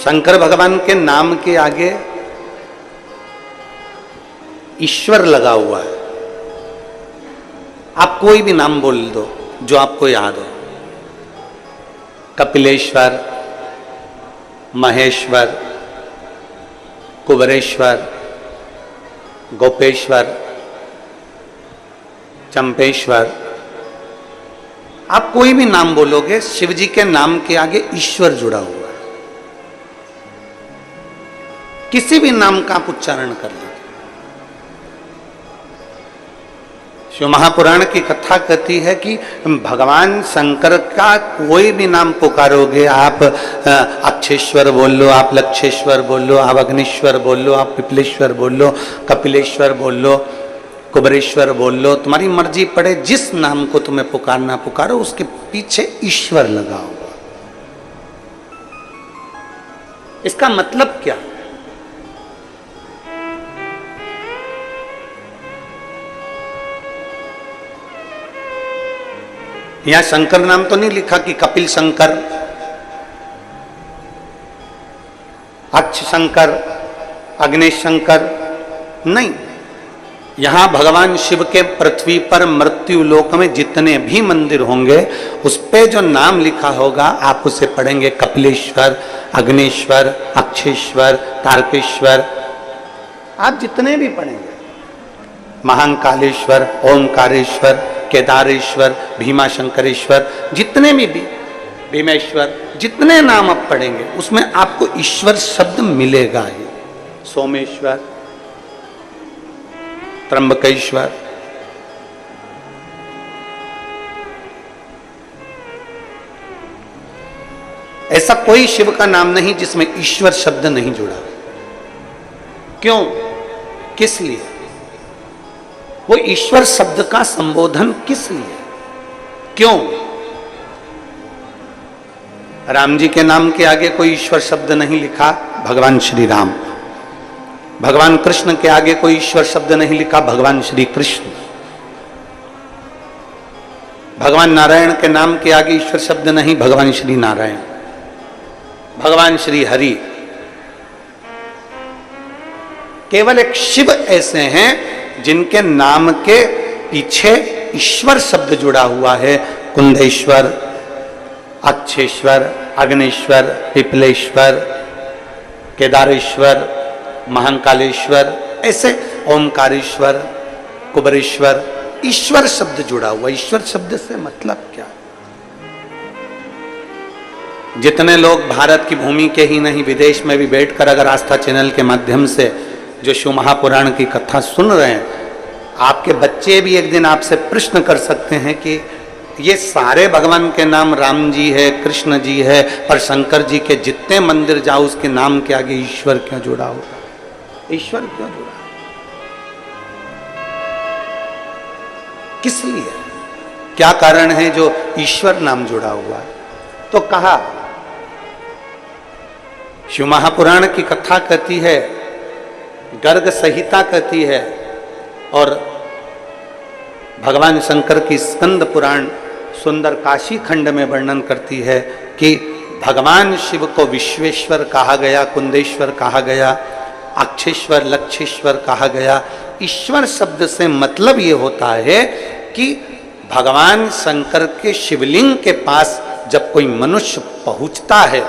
शंकर भगवान के नाम के आगे ईश्वर लगा हुआ है। आप कोई भी नाम बोल दो जो आपको याद हो, कपिलेश्वर, महेश्वर, कुबरेश्वर, गोपेश्वर, चंपेश्वर, आप कोई भी नाम बोलोगे, शिव जी के नाम के आगे ईश्वर जुड़ा हुआ है। किसी भी नाम का आप उच्चारण कर लीजिए। शिव महापुराण की कथा कहती है कि भगवान शंकर का कोई भी नाम पुकारोगे, आप अक्षेश्वर बोल लो, आप लक्षेश्वर बोल लो, आप अग्निश्वर बोल लो, आप पिपलेश्वर बोल लो, कपिलेश्वर बोल लो, कुबरेश्वर बोल लो, तुम्हारी मर्जी पड़े, जिस नाम को तुम्हें पुकारना पुकारो, उसके पीछे ईश्वर लगा हुआ। इसका मतलब क्या? यहां शंकर नाम तो नहीं लिखा कि कपिल शंकर, अक्ष शंकर, अग्नेश शंकर, नहीं। यहां भगवान शिव के पृथ्वी पर मृत्यु लोक में जितने भी मंदिर होंगे, उस पे जो नाम लिखा होगा आप उसे पढ़ेंगे कपिलेश्वर, अग्नेश्वर, अक्षेश्वर, तारकेश्वर, आप जितने भी पढ़ेंगे, महाकालेश्वर, ओमकारेश्वर, केदारेश्वर, भीमाशंकरेश्वर, जितने भी भीमेश्वर, जितने नाम आप पढ़ेंगे उसमें आपको ईश्वर शब्द मिलेगा ही। सोमेश्वर, त्र्यंबकेश्वर, ऐसा कोई शिव का नाम नहीं जिसमें ईश्वर शब्द नहीं जुड़ा। क्यों? किस लिए? वो ईश्वर शब्द का संबोधन किस लिए? क्यों? राम जी के नाम के आगे कोई ईश्वर शब्द नहीं लिखा, भगवान श्री राम। भगवान कृष्ण के आगे कोई ईश्वर शब्द नहीं लिखा, भगवान श्री कृष्ण। भगवान नारायण के नाम के आगे ईश्वर शब्द नहीं, भगवान श्री नारायण। भगवान श्री हरि। केवल एक शिव ऐसे हैं जिनके नाम के पीछे ईश्वर शब्द जुड़ा हुआ है। कुंदेश्वर, अक्षेश्वर, अग्नेश्वर, पिपलेश्वर, केदारेश्वर, महाकालेश्वर, ऐसे ओमकारेश्वर, कुबरेश्वर, ईश्वर शब्द जुड़ा हुआ। ईश्वर शब्द से मतलब क्या? जितने लोग भारत की भूमि के ही नहीं, विदेश में भी बैठकर अगर आस्था चैनल के माध्यम से जो शिव महापुराण की कथा सुन रहे हैं, आपके बच्चे भी एक दिन आपसे प्रश्न कर सकते हैं कि ये सारे भगवान के नाम राम जी है, कृष्ण जी है, पर शंकर जी के जितने मंदिर जाओ उसके नाम के आगे ईश्वर क्यों जुड़ा होगा? ईश्वर क्यों जुड़ा? किस लिए? क्या कारण है जो ईश्वर नाम जुड़ा हुआ है? तो कहा, शिव महापुराण की कथा कहती है, गर्ग संहिता कहती है, और भगवान शंकर की स्कंद पुराण सुंदर काशी खंड में वर्णन करती है कि भगवान शिव को विश्वेश्वर कहा गया, कुंदेश्वर कहा गया, अक्षेश्वर, लक्षेश्वर कहा गया। ईश्वर शब्द से मतलब ये होता है कि भगवान शंकर के शिवलिंग के पास जब कोई मनुष्य पहुंचता है,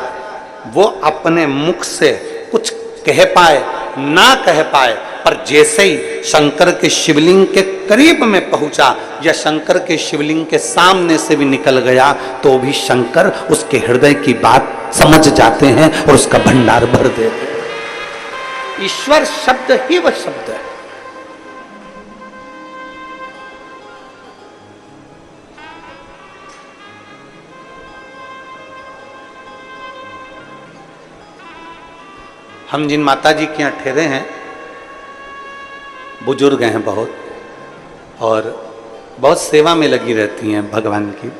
वो अपने मुख से कुछ कह पाए ना कह पाए, पर जैसे ही शंकर के शिवलिंग के करीब में पहुंचा या शंकर के शिवलिंग के सामने से भी निकल गया, तो भी शंकर उसके हृदय की बात समझ जाते हैं और उसका भंडार भर देते हैं। ईश्वर शब्द ही वह शब्द है। हम जिन माता जी के यहाँ ठहरे हैं, बुजुर्ग हैं बहुत, और बहुत सेवा में लगी रहती हैं भगवान की,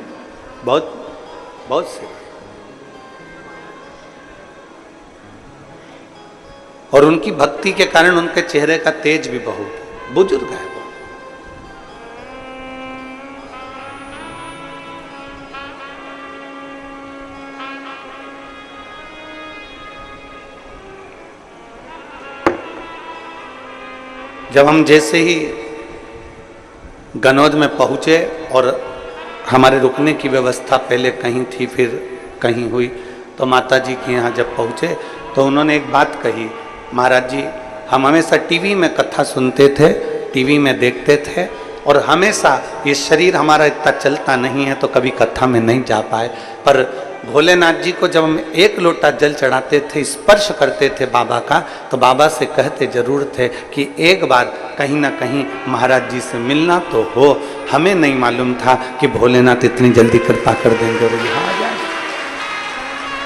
बहुत बहुत सेवा। और उनकी भक्ति के कारण उनके चेहरे का तेज भी बहुत, बुजुर्ग है। जब हम जैसे ही गनौद में पहुँचे और हमारे रुकने की व्यवस्था पहले कहीं थी फिर कहीं हुई, तो माता जी के यहाँ जब पहुँचे तो उन्होंने एक बात कही, महाराज जी हम हमेशा टीवी में कथा सुनते थे, टीवी में देखते थे और हमेशा ये शरीर हमारा इतना चलता नहीं है तो कभी कथा में नहीं जा पाए, पर भोलेनाथ जी को जब हम एक लोटा जल चढ़ाते थे, स्पर्श करते थे बाबा का, तो बाबा से कहते जरूर थे कि एक बार कहीं ना कहीं महाराज जी से मिलना तो हो। हमें नहीं मालूम था कि भोलेनाथ इतनी जल्दी कृपा कर देंगे और यहाँ आ जाए।